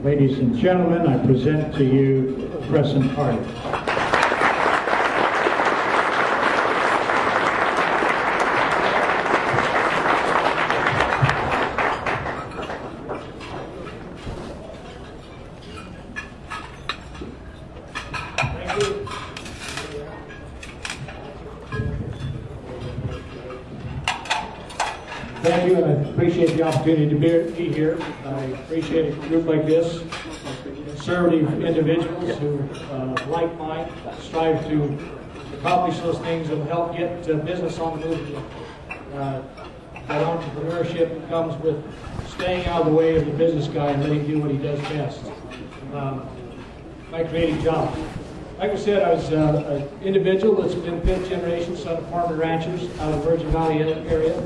Ladies and gentlemen, I present to you Crescent Party. Thank you, and I appreciate the opportunity to be here. I appreciate a group like this, conservative individuals who, like mine, strive to accomplish those things that will help get business on the move. That entrepreneurship comes with staying out of the way of the business guy and letting him do what he does best. By creating jobs. Like I said, I was an individual that's been fifth generation son of farmer ranchers out of the Virgin Valley area.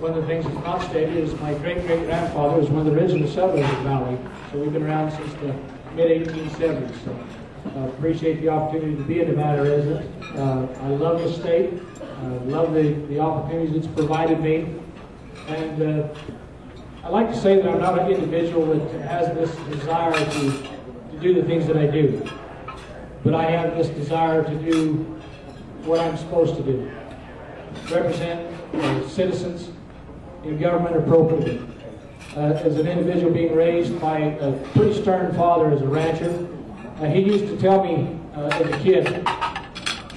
One of the things that's not stated is my great-great-grandfather was one of the original settlers of the valley. So we've been around since the mid-1870s. So I appreciate the opportunity to be a Nevada resident. I love the state. I love the opportunities it's provided me. And I like to say that I'm not an individual that has this desire to do the things that I do. But I have this desire to do what I'm supposed to do. Represent citizens in government appropriately. As an individual being raised by a pretty stern father as a rancher, he used to tell me as a kid,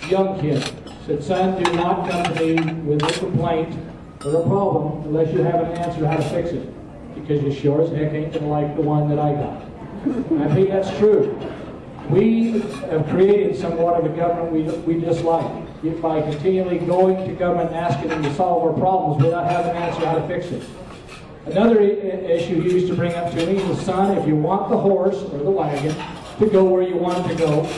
young kid, said, son, do not come to me with a complaint or a problem unless you have an answer how to fix it. Because you sure as heck ain't gonna like the one that I got. And I think that's true. We have created somewhat of a government we dislike by continually going to government and asking them to solve our problems without having an answer how to fix it. Another issue he used to bring up to me was, son, if you want the horse or the wagon to go where you want it to go,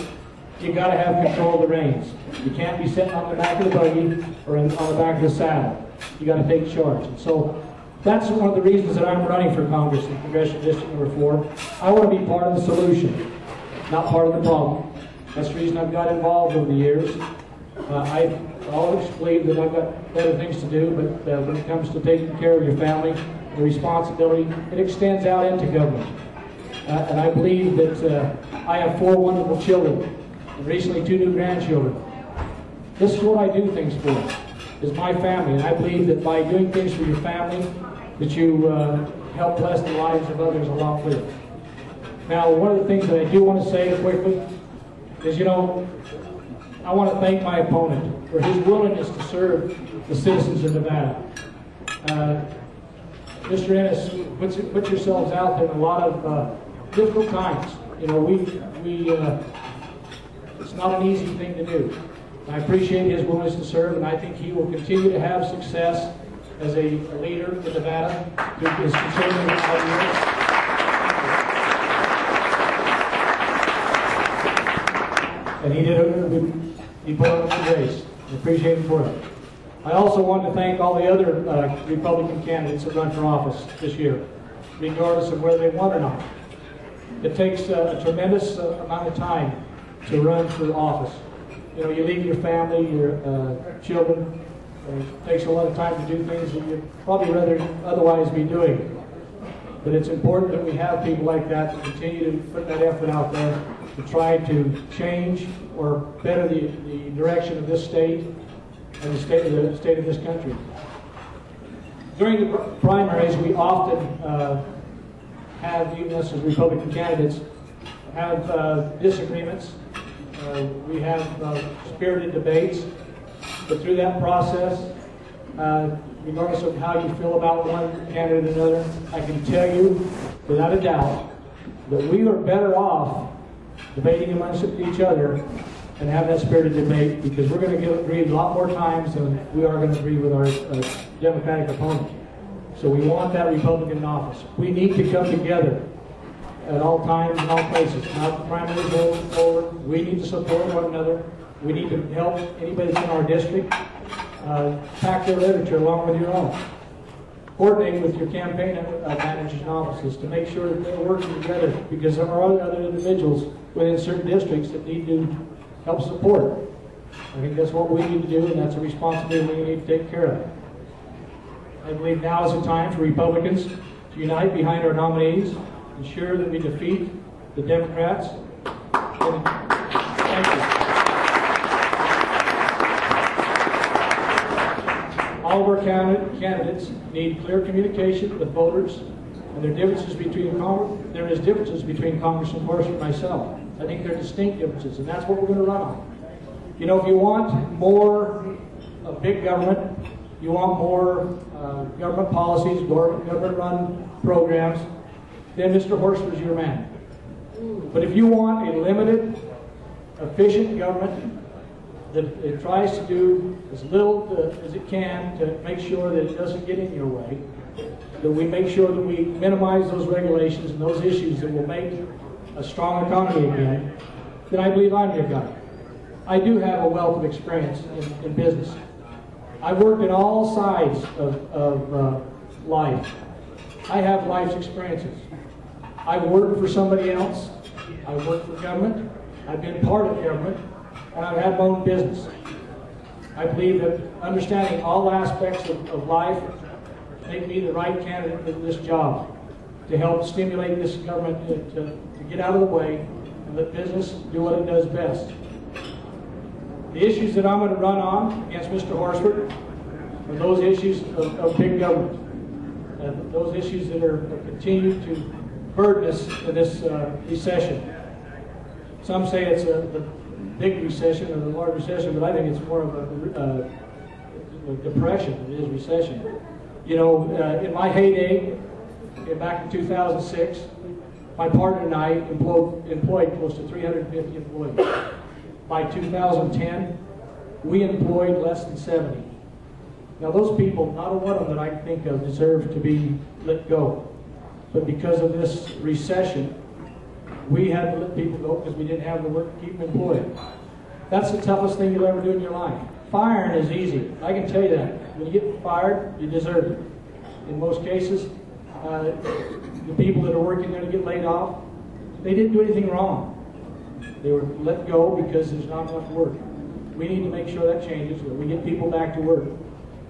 you got to have control of the reins. You can't be sitting on the back of the buggy or on the back of the saddle. You got to take charge. And so that's one of the reasons that I'm running for Congress in Congressional District Number 4. I want to be part of the solution, not part of the problem. That's the reason I've got involved over the years. I always believe that I've got better things to do, but when it comes to taking care of your family, the responsibility, it extends out into government. And I believe that I have 4 wonderful children, and recently 2 new grandchildren. This is what I do things for, is my family. And I believe that by doing things for your family, that you help bless the lives of others along with it. Now, one of the things that I do want to say quickly is, you know, I want to thank my opponent for his willingness to serve the citizens of Nevada. Mr. Ennis, put yourselves out there in a lot of difficult times. You know, it's not an easy thing to do. I appreciate his willingness to serve, and I think he will continue to have success as a leader in Nevada through his conservative ideas. And he put up a good race. I appreciate him for it. I also want to thank all the other Republican candidates that run for office this year, regardless of whether they won or not. It takes a tremendous amount of time to run for office. You know, you leave your family, your children. It takes a lot of time to do things that you'd probably rather otherwise be doing. But it's important that we have people like that to continue to put that effort out there to try to change or better the direction of this state and the state of this country. During the primaries, we often have, even us as Republican candidates, have disagreements. We have spirited debates, but through that process, regardless of how you feel about one candidate or another, I can tell you without a doubt that we are better off debating amongst each other and have that spirited debate, because we're going to agree a lot more times than we are going to agree with our Democratic opponent. So we want that Republican in office. We need to come together at all times and all places. Now the primaries going forward, we need to support one another. We need to help anybody that's in our district pack their literature along with your own. Coordinate with your campaign managers and offices to make sure that they're working together, because there are other individuals within certain districts that need to help support. I think that's what we need to do, and that's a responsibility we need to take care of. I believe now is the time for Republicans to unite behind our nominees ensure that we defeat the Democrats. Thank you. All of our candidates need clear communication with voters, and there is differences between Congressman Horstman and myself. I think there are distinct differences, and that's what we're going to run on. You know, if you want more of big government, you want more government policies, more government-run programs, then Mr. Horstman is your man. But if you want a limited, efficient government that it tries to do as little as it can to make sure that it doesn't get in your way, that we make sure that we minimize those regulations and those issues that will make a strong economy again, then I believe I'm your guy. I do have a wealth of experience in business. I've worked in all sides of life. I have life's experiences. I've worked for somebody else. I've worked for government. I've been part of government. And I've had my own business. I believe that understanding all aspects of life make me the right candidate for this job to help stimulate this government to get out of the way and let business do what it does best. The issues that I'm going to run on against Mr. Horstman are those issues of big government, those issues that are continue to burden us in this recession. Some say it's the big recession or the large recession, but I think it's more of a depression than it is recession. You know, in my heyday, back in 2006, my partner and I employed close to 350 employees. By 2010, we employed less than 70. Now those people, not a one of them that I can think of deserve to be let go. But because of this recession, we had to let people go because we didn't have the work to keep them employed. That's the toughest thing you'll ever do in your life. Firing is easy. I can tell you that. When you get fired, you deserve it. In most cases, the people that are working there to get laid off, they didn't do anything wrong. They were let go because there's not enough work. We need to make sure that changes, that we get people back to work.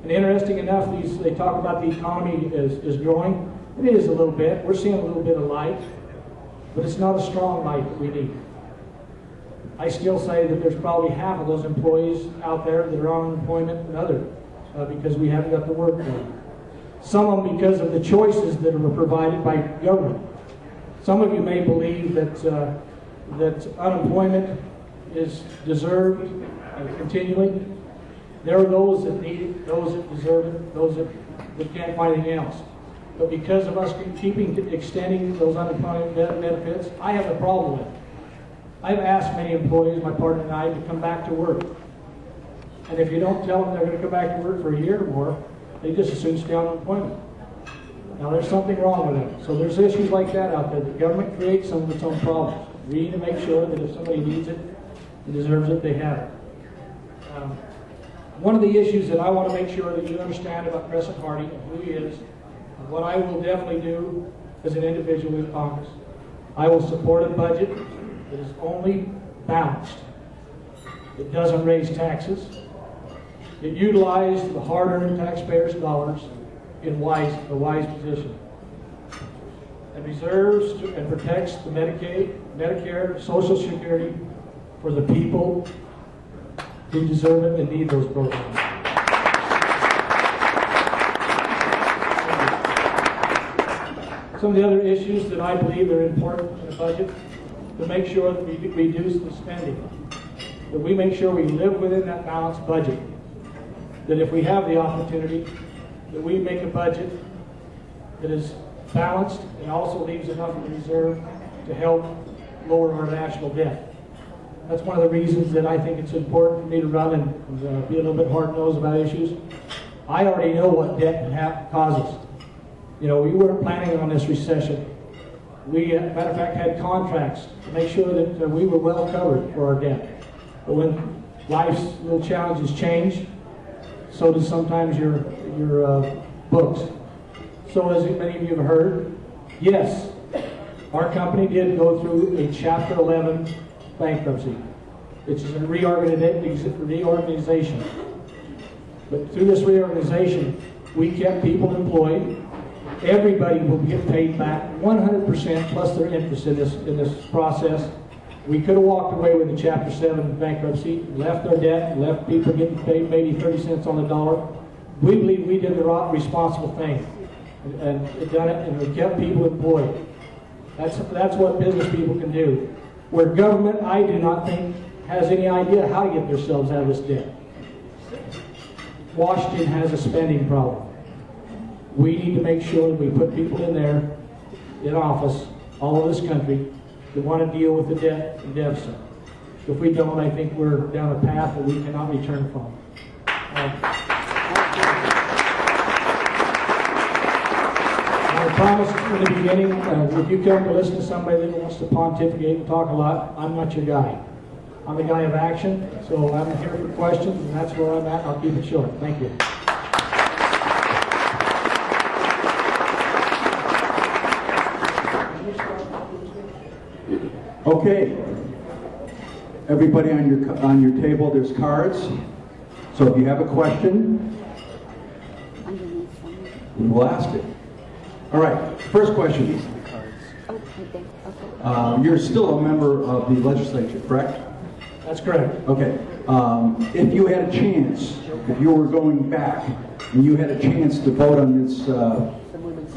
And interesting enough, they talk about the economy is growing. It is a little bit. We're seeing a little bit of light, but it's not a strong light that we need. I still say that there's probably half of those employees out there that are on unemployment and other because we haven't got the work done. Some of them because of the choices that are provided by government. Some of you may believe that that unemployment is deserved continually. There are those that need it, those that deserve it, those that can't find anything else. But because of us extending those unemployment benefits, I have a problem with it. I've asked many employees, my partner and I, to come back to work. And if you don't tell them they're going to come back to work for a year or more, they just as soon stay on unemployment. Now there's something wrong with them. So there's issues like that out there. The government creates some of its own problems. We need to make sure that if somebody needs it and deserves it, they have it. One of the issues that I want to make sure that you understand about Crescent Hardy and who he is, and what I will definitely do as an individual in Congress, I will support a budget that is only balanced. It doesn't raise taxes. It utilizes the hard-earned taxpayers' dollars in a wise position. And reserves and protects the Medicaid, Medicare, Social Security for the people who deserve it and need those programs. Some of the other issues that I believe are important in the budget, to make sure that we reduce the spending, that we make sure we live within that balanced budget, that if we have the opportunity, that we make a budget that is balanced and also leaves enough in reserve to help lower our national debt. That's one of the reasons that I think it's important for me to run and be a little bit hard-nosed about issues. I already know what debt causes. You know, we weren't planning on this recession. We, as a matter of fact, had contracts to make sure that we were well covered for our debt. But when life's little challenges change, so does sometimes your books. So as many of you have heard, yes, our company did go through a Chapter 11 bankruptcy, which is a reorganization. But through this reorganization, we kept people employed, Everybody will get paid back 100% plus their interest in this process. We could have walked away with the Chapter 7 bankruptcy, left our debt, left people getting paid maybe 30 cents on the dollar. We believe we did the right, responsible thing and done it, and we kept people employed. That's what business people can do. Where government, I do not think, has any idea how to get themselves out of this debt. Washington has a spending problem. We need to make sure that we put people in there, in office, all over this country, that want to deal with the debt and deficit. If we don't, I think we're down a path that we cannot return from. I promised in the beginning, if you come to listen to somebody that wants to pontificate and talk a lot, I'm not your guy. I'm a guy of action, so I'm here for questions, and that's where I'm at. I'll keep it short. Thank you. Okay. Everybody on your table, there's cards. So if you have a question, we'll ask it. All right. First question. You're still a member of the legislature, correct? That's correct. Okay. If you had a chance, if you were going back and you had a chance to vote on this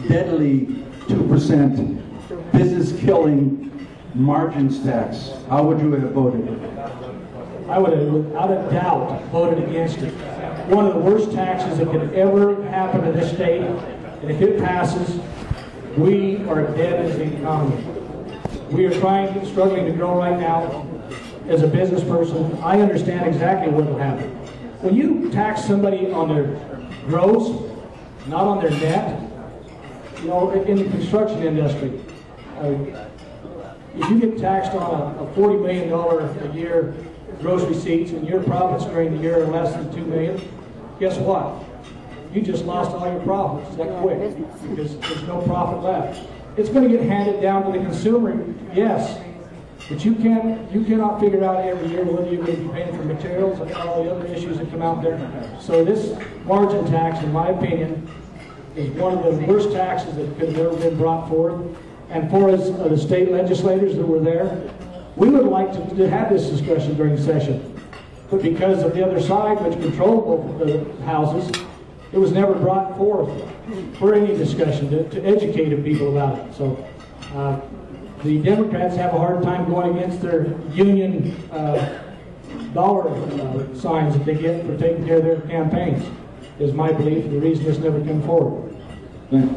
deadly 2% business-killing margins tax, how would you have voted? I would have, without a doubt, voted against it. One of the worst taxes that could ever happen to this state, and if it passes, we are dead as an economy. We are struggling to grow right now. As a business person, I understand exactly what will happen. When you tax somebody on their gross, not on their net, you know, in the construction industry, if you get taxed on a $40 million a year gross receipts and your profits during the year are less than $2 million, guess what? You just lost all your profits that quick because there's no profit left. It's going to get handed down to the consumer, yes. But you cannot figure out every year whether you're going to be paying for materials and all the other issues that come out there. So this margin tax, in my opinion, is one of the worst taxes that could have ever been brought forth. And for us, the state legislators that were there, we would like to have this discussion during session. But because of the other side, which controlled both of the houses, it was never brought forth for any discussion to educate people about it. So. The Democrats have a hard time going against their union dollar signs that they get for taking care of their campaigns, is my belief, the reason this never came forward.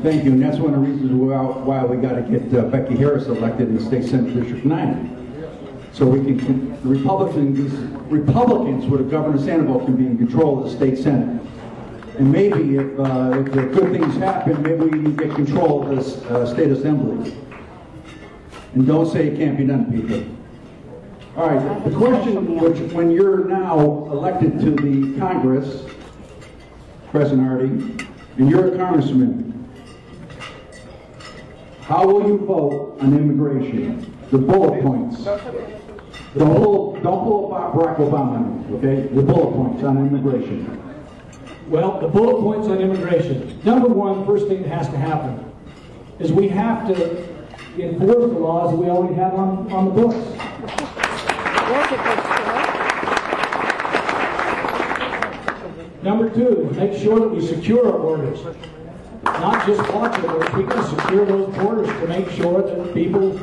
Thank you, and that's one of the reasons why we got to get Becky Harris elected in the State Senate District 9. So we can, Republicans with Governor Sandoval can be in control of the State Senate. And maybe if the good things happen, maybe we can get control of this State Assembly. And don't say it can't be done, people. All right, the question, which when you're now elected to the Congress, President Hardy, and you're a congressman, how will you vote on immigration? The bullet points. Don't pull Barack Obama, okay? The bullet points on immigration. Well, the bullet points on immigration. Number one, first thing that has to happen is we have to enforce the laws that we already have on the books. Number two, make sure that we secure our borders. Not just watch our borders, we can secure those borders to make sure that people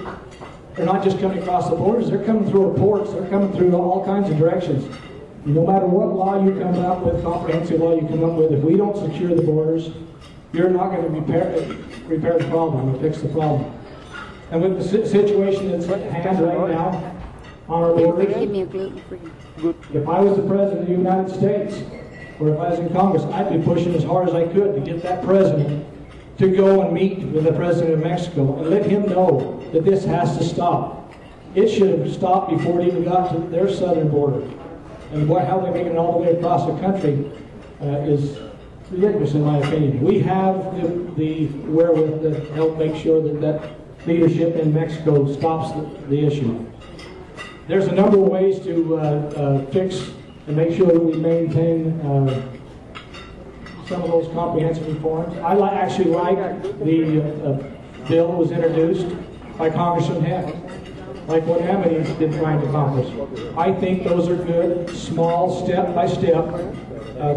are not just coming across the borders, they're coming through our ports, they're coming through all kinds of directions. No matter what law you come up with, comprehensive law you come up with, if we don't secure the borders, you're not going to repair the problem or fix the problem. And with the situation that's at hand right now on our borders, if I was the President of the United States, or if I was in Congress, I'd be pushing as hard as I could to get that President to go and meet with the President of Mexico and let him know that this has to stop. It should have stopped before it even got to their southern border. And how they're making it all the way across the country is ridiculous in my opinion. We have the wherewithal to help make sure that leadership in Mexico stops the issue. There's a number of ways to fix and make sure that we maintain some of those comprehensive reforms. I actually like the bill that was introduced by Congressman Heck, like what Amity's been trying to accomplish. I think those are good, small, step-by-step,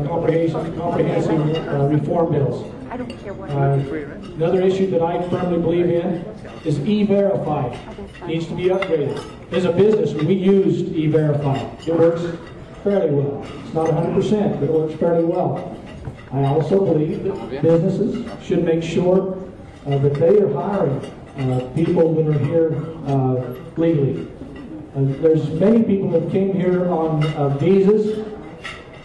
comprehensive reform bills. Another issue that I firmly believe in is E-Verify. Needs to be upgraded. As a business, we used E-Verify. It works fairly well. It's not 100%, but it works fairly well. I also believe that businesses should make sure that they are hiring people that are here legally. There's many people that came here on visas.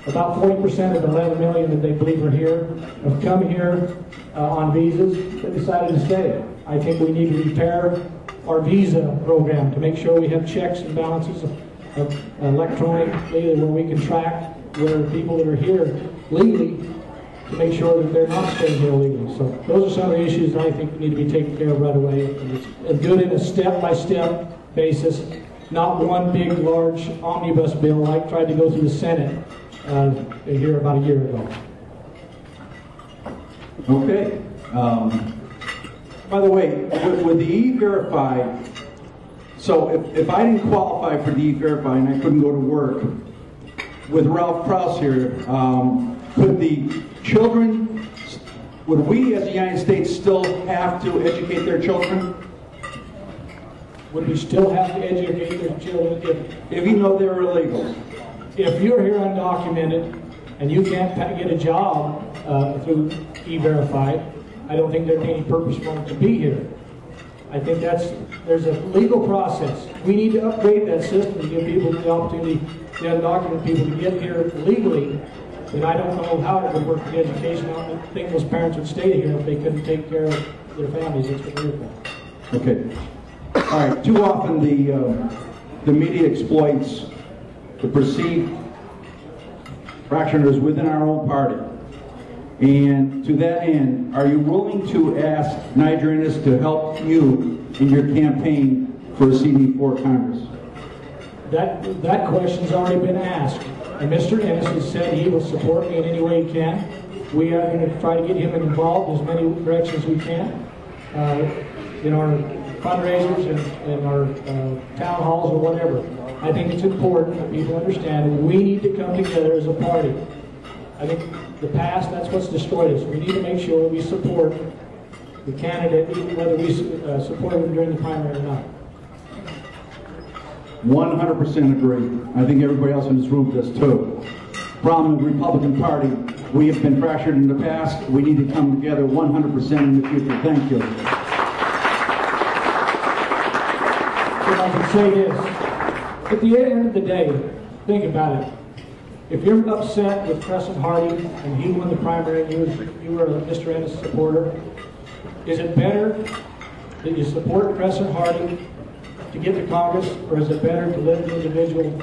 About 40% of the 11 million that they believe are here have come here on visas that decided to stay. I think we need to repair our visa program to make sure we have checks and balances electronically where we can track where people that are here legally to make sure that they're not staying here illegally. So those are some of the issues that I think need to be taken care of right away. And do it in a step-by-step basis, not one big, large omnibus bill like tried to go through the Senate here about a year ago. Okay. By the way, with the E-Verify, so if I didn't qualify for the E-Verify and I couldn't go to work, with Ralph Krauss here, could the children, would we as the United States still have to educate their children? Would we still have to educate their children if you know they're illegal? If you're here undocumented and you can't get a job through E-Verify, I don't think there'd be any purpose for them to be here. I think there's a legal process. We need to upgrade that system to give people the opportunity, the undocumented people, to get here legally. And I don't know how it would work with education. I don't think those parents would stay here if they couldn't take care of their families. That's what we're for. Okay. All right. Too often the media exploits the perceived fractioners within our own party. And to that end, are you willing to ask Niger Innis to help you in your campaign for a CD4 Congress? That question's already been asked. And Mr. Innis has said he will support me in any way he can. We are going to try to get him involved in as many directions as we can. In our fundraisers and our town halls or whatever. I think it's important that people understand we need to come together as a party. I think the past, that's what's destroyed us. We need to make sure we support the candidate, even whether we support him during the primary or not. 100% agree. I think everybody else in this room does too. Problem with the Republican Party, we have been fractured in the past. We need to come together 100% in the future. Thank you. If I can say this, at the end of the day, think about it. If you're upset with Crescent Hardy and he won the primary and you were a Mr. Ennis supporter, is it better that you support Crescent Hardy to get to Congress, or is it better to let the individual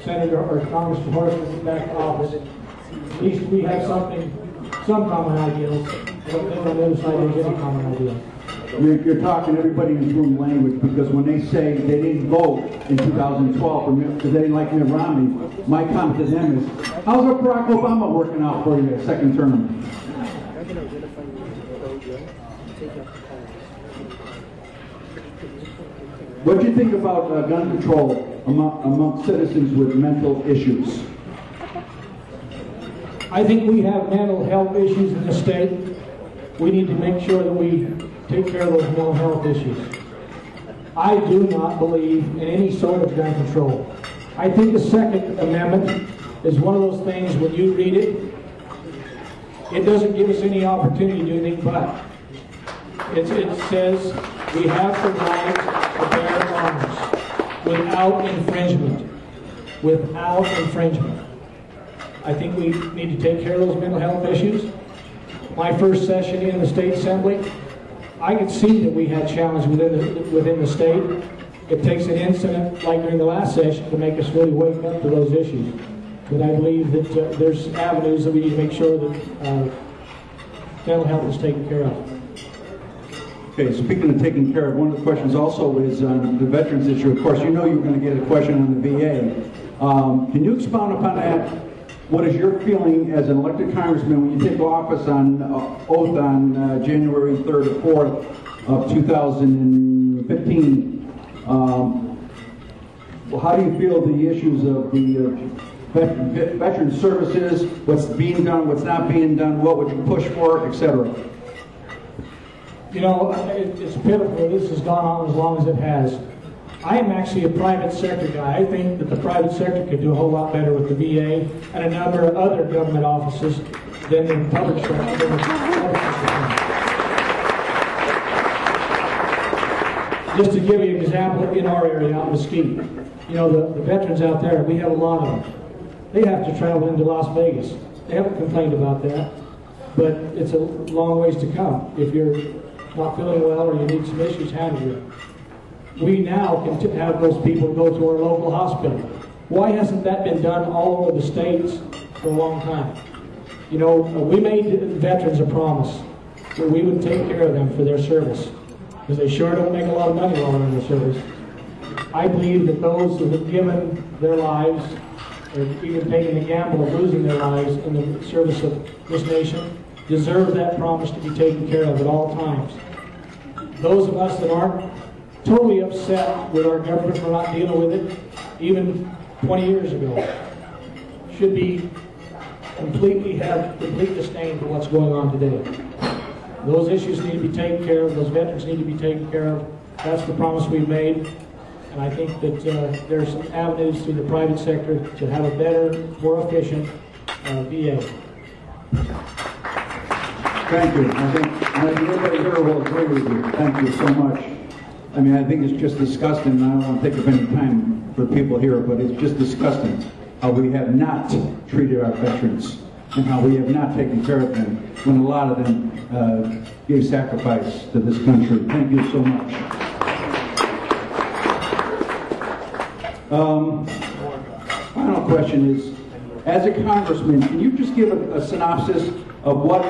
senator or Congressman Horstman get back to office? At least we have some common ideals. I don't think on the other side there's any common ideals. You're talking everybody in this room language, because when they say they didn't vote in 2012 because they didn't like Mitt Romney, my comment to them is, how's Barack Obama working out for you second term? What do you think about gun control among citizens with mental issues? I think we have mental health issues in the state. We need to make sure that we take care of those mental health issues. I do not believe in any sort of gun control. I think the Second Amendment is one of those things, when you read it, it doesn't give us any opportunity to do anything but. It says we have the right to bear arms without infringement. Without infringement. I think we need to take care of those mental health issues. My first session in the state assembly, I could see that we had challenges within the state. It takes an incident like during the last session to make us really wake up to those issues. But I believe that there's avenues that we need to make sure that mental health is taken care of. Okay, speaking of taking care of, one of the questions also is on the veterans issue. Of course, you know you're going to get a question on the VA. Can you expound upon that? what is your feeling as an elected congressman when you take office on oath on January 3rd or 4th of 2015? How do you feel the issues of the veteran services, what's being done, what's not being done, what would you push for, etc.? You know, it's pitiful this has gone on as long as it has. I am actually a private sector guy. I think that the private sector could do a whole lot better with the VA and a number of other government offices than the public sector. Just to give you an example, in our area, out in Mesquite, you know, the veterans out there, we have a lot of them. They have to travel into Las Vegas. They haven't complained about that, but it's a long ways to come if you're not feeling well or you need some issues handled. We now can have those people go to our local hospital. Why hasn't that been done all over the states for a long time? You know, we made veterans a promise that we would take care of them for their service, because they sure don't make a lot of money while they're in the service. I believe that those who have given their lives, or even taken the gamble of losing their lives in the service of this nation, deserve that promise to be taken care of at all times. Those of us that aren't totally upset with our government for not dealing with it, even 20 years ago, should be have complete disdain for what's going on today. Those issues need to be taken care of. Those veterans need to be taken care of. That's the promise we've made. And I think that there's some avenues through the private sector to have a better, more efficient VA. Thank you. I think everybody here will agree with you. Thank you so much. I mean, I think it's just disgusting, and I don't want to take up any time for people here, but it's just disgusting how we have not treated our veterans and how we have not taken care of them when a lot of them gave sacrifice to this country. Thank you so much. Final question is, as a congressman, can you just give a synopsis of what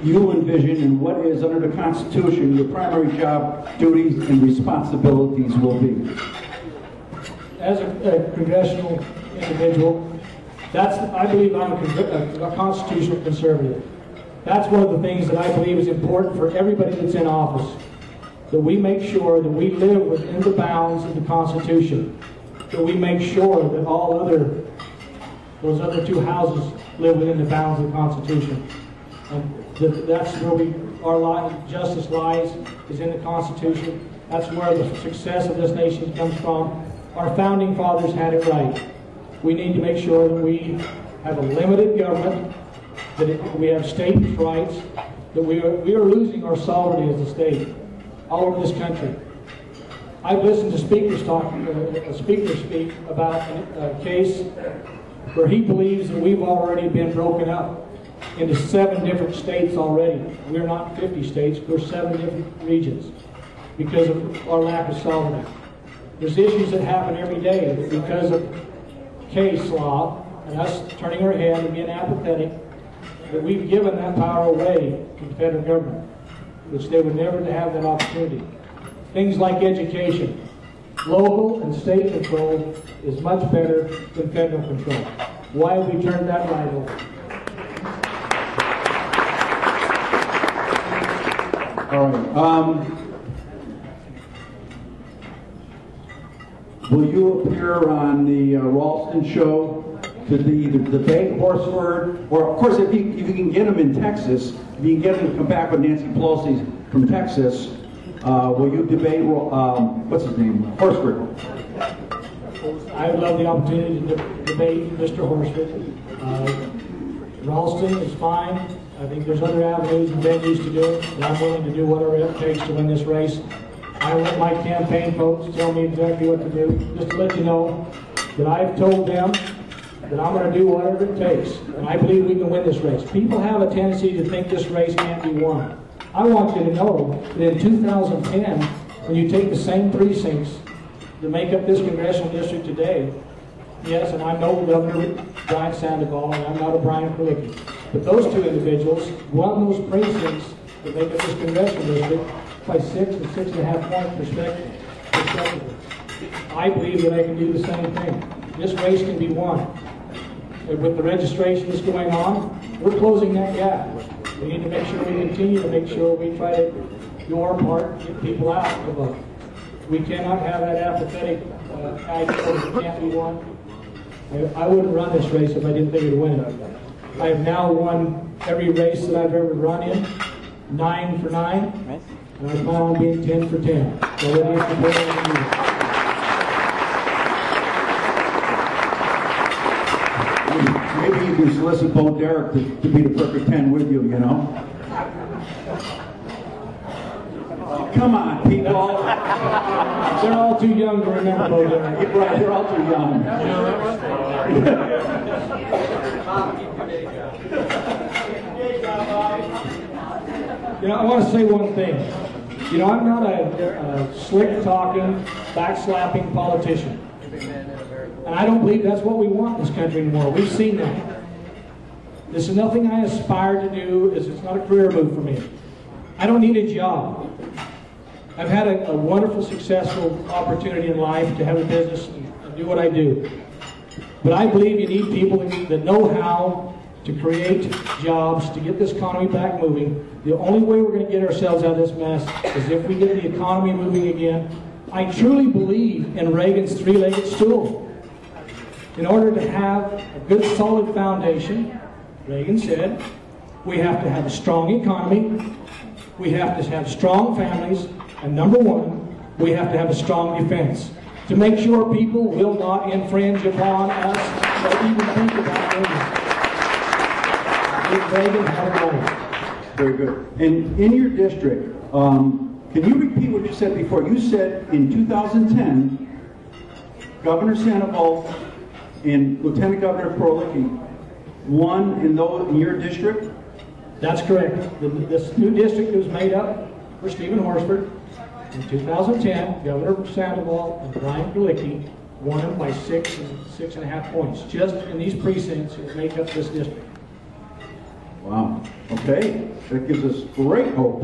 you envision and what is under the Constitution your primary job, duties, and responsibilities will be? As a congressional individual, I believe I'm a constitutional conservative. That's one of the things that I believe is important for everybody that's in office, that we make sure that we live within the bounds of the Constitution, that we make sure that those other two houses live within the bounds of the Constitution. And that's where our justice lies, is in the Constitution. That's where the success of this nation comes from. Our founding fathers had it right. We need to make sure that we have a limited government, that we have states' rights, that we are losing our sovereignty as a state all over this country. I've listened to speakers speak about a case where he believes that we've already been broken up into 7 different states already. We're not 50 states, we're 7 different regions because of our lack of sovereignty. There's issues that happen every day because of case law and us turning our head and being apathetic, that we've given that power away to the federal government, which they would never have that opportunity. Things like education. Local and state control is much better than federal control. Why have we turned that right over? All right. Will you appear on the Ralston show to either debate Horsford, or of course if you can get him in Texas, if you can get him to come back with Nancy Pelosi from Texas, will you debate, what's his name, Horsford? I would love the opportunity to debate Mr. Horsford. Ralston is fine. I think there's other avenues and venues to do it, and I'm willing to do whatever it takes to win this race. I let my campaign folks tell me exactly what to do. Just to let you know that I've told them that I'm going to do whatever it takes, and I believe we can win this race. People have a tendency to think this race can't be won. I want you to know that in 2010, when you take the same precincts that make up this congressional district today, yes, and I'm no Governor Brian Sandoval, and I'm not a Brian Krlicki, but those two individuals won those precincts that make up this congressional district by 6 and 6.5 points respectively. I believe that I can do the same thing. This race can be won. with the registration that's going on, we're closing that gap. We need to make sure we continue to make sure we try to do our part, get people out to vote. We cannot have that apathetic attitude that can't be won. I wouldn't run this race if I didn't think it would win it. I have now won every race that I've ever run in, 9 for 9, and I plan on being 10 for 10. So let me support you. Maybe you can solicit Bo Derek to be the perfect 10 with you, you know? Come on, people. They're all too young to remember Bo Derek. Right, they're all too young. You know, I want to say one thing. You know, I'm not a slick-talking, backslapping politician. And I don't believe that's what we want in this country anymore. We've seen that. This is nothing I aspire to do. It's not a career move for me. I don't need a job. I've had a wonderful, successful opportunity in life to have a business and do what I do. But I believe you need people that know how to create jobs, to get this economy back moving. The only way we're going to get ourselves out of this mess is if we get the economy moving again. I truly believe in Reagan's three-legged stool. In order to have a good, solid foundation, Reagan said, we have to have a strong economy, we have to have strong families, and number one, we have to have a strong defense to make sure people will not infringe upon us or even think about Reagan had a right. Very good. And in your district, can you repeat what you said before? You said in 2010, Governor Sandoval and Lieutenant Governor Krolicki won in your district? That's correct. This new district was made up for Stephen Horsford. In 2010, Governor Sandoval and Brian Krolicki won them by 6 and 6.5 points. Just in these precincts that make up this district. Wow. Okay. That gives us great hope.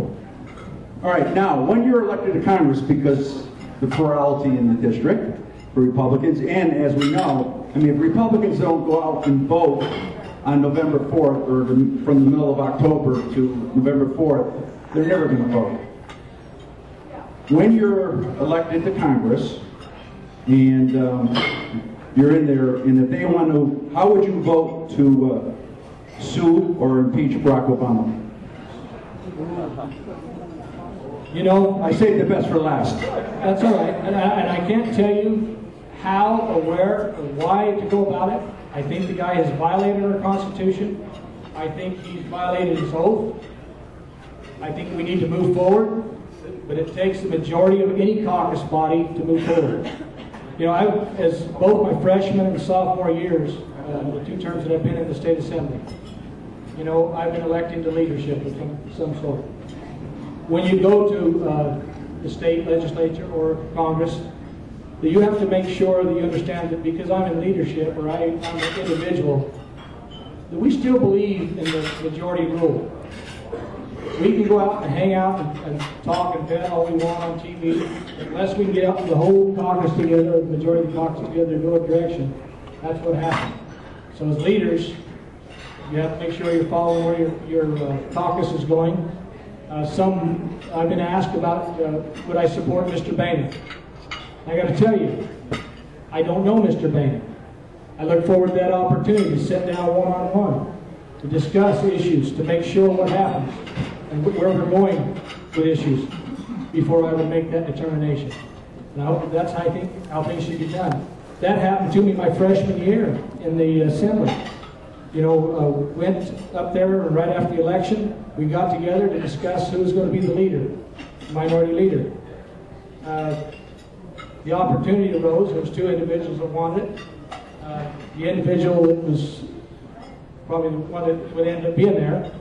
All right. Now, when you're elected to Congress, because the plurality in the district for Republicans, and as we know, I mean, if Republicans don't go out and vote on November 4th, or from the middle of October to November 4th, they're never going to vote. When you're elected to Congress, and you're in there, and if they want to, how would you vote to sue or impeach Barack Obama? You know, I saved the best for last. That's all right, and I can't tell you how or where or why to go about it. I think the guy has violated our Constitution. I think he's violated his oath. I think we need to move forward, but it takes the majority of any caucus body to move forward. You know, as both my freshman and sophomore years, the 2 terms that I've been in the State Assembly, you know, I've been elected to leadership of some sort. When you go to the state legislature or Congress, that you have to make sure that you understand that because I'm in leadership or I'm an individual, that we still believe in the majority rule. We can go out and hang out and talk and bet all we want on TV, unless we can get up the whole caucus together, the majority of the caucus together in one direction. That's what happens. So as leaders, you have to make sure you're following where your caucus is going. I've been asked about would I support Mr. Boehner. I got to tell you, I don't know Mr. Boehner. I look forward to that opportunity to sit down one-on-one, to discuss issues, to make sure what happens and where we're going with issues before I would make that determination. And I hope that's how things should be done. That happened to me my freshman year in the Assembly. You know, went up there and right after the election, we got together to discuss who was going to be the leader, minority leader. The opportunity arose. There was 2 individuals that wanted it. The individual that was probably the one that would end up being there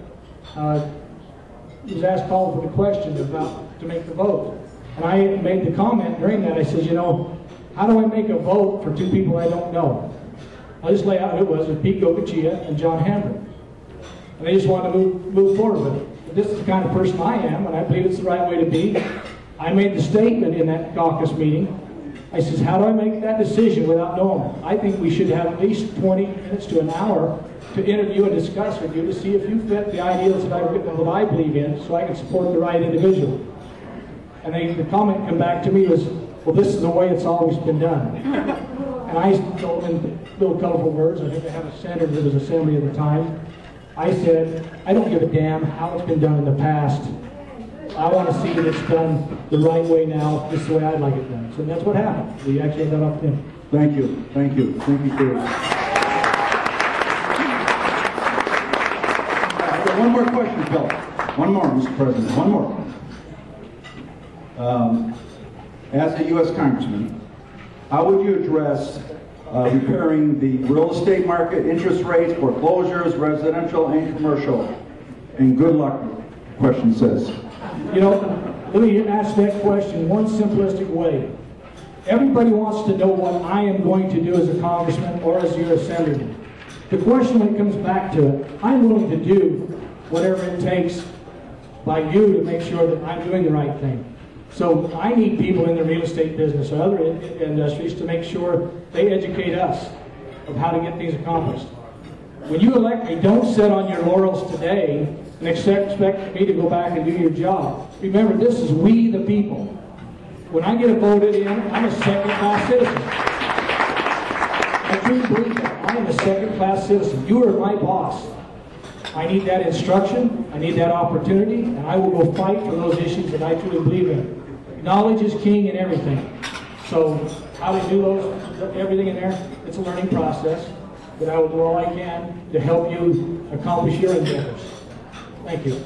was asked called for the question about to make the vote. And I made the comment during that. I said, you know, how do I make a vote for 2 people I don't know? I'll just lay out who it was Pete Gocochea and John Hambrick. And I just wanted to move forward with it. But this is the kind of person I am, and I believe it's the right way to be. I made the statement in that caucus meeting I says, how do I make that decision without knowing? I think we should have at least 20 minutes to an hour to interview and discuss with you to see if you fit the ideals that I believe in, so I can support the right individual. And the comment come back to me was, well, this is the way it's always been done. And I told him in little colorful words, I think I had a senator that was assembly at the time. I said, I don't give a damn how it's been done in the past. I want to see that it's done the right way now. This is the way I'd like it done. So that's what happened. We actually got off him. Thank you. Thank you. Thank you, Chris. I've got one more question, Bill. One more, Mr. President. One more. As a U.S. Congressman, how would you address repairing the real estate market, interest rates, foreclosures, residential and commercial? And good luck, the question says. You know, let me ask that question one simplistic way. Everybody wants to know what I am going to do as a congressman or as your assemblyman. The question when it comes back to it, I'm willing to do whatever it takes by you to make sure that I'm doing the right thing. So I need people in the real estate business or other industries to make sure they educate us of how to get things accomplished. When you elect me, don't sit on your laurels today and expect me to go back and do your job. Remember, this is we the people. When I get voted in, I'm a second-class citizen. I truly believe that. I am a second-class citizen. You are my boss. I need that instruction, I need that opportunity, and I will go fight for those issues that I truly believe in. Knowledge is king in everything. So how to do everything in there, it's a learning process, but I will do all I can to help you accomplish your endeavors. Thank you.